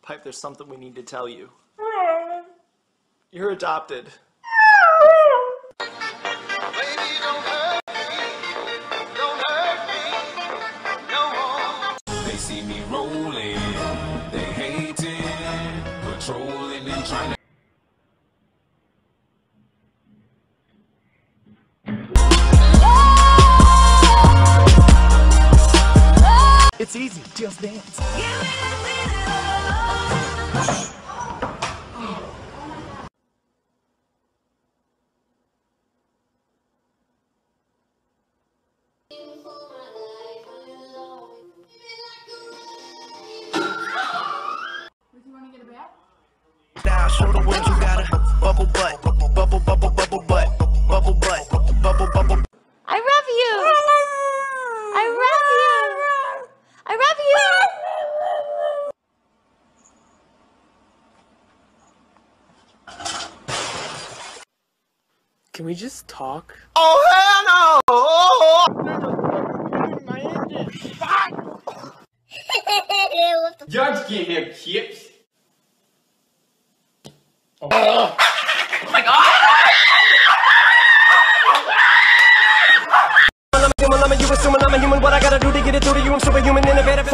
Pipe, there's something we need to tell you. You're adopted. They see me rolling, they hating, patrolling and trying to. It's easy, just dance. Now show the world you got a bubble butt, bubble bubble bubble butt, bubble butt, bubble bubble. I love you. I love you. I love you. Can we just talk? Oh hell no! George can't have chips. Oh my god! You assuming I'm a human, what I gotta do to get it through to you? I'm superhuman, innovative.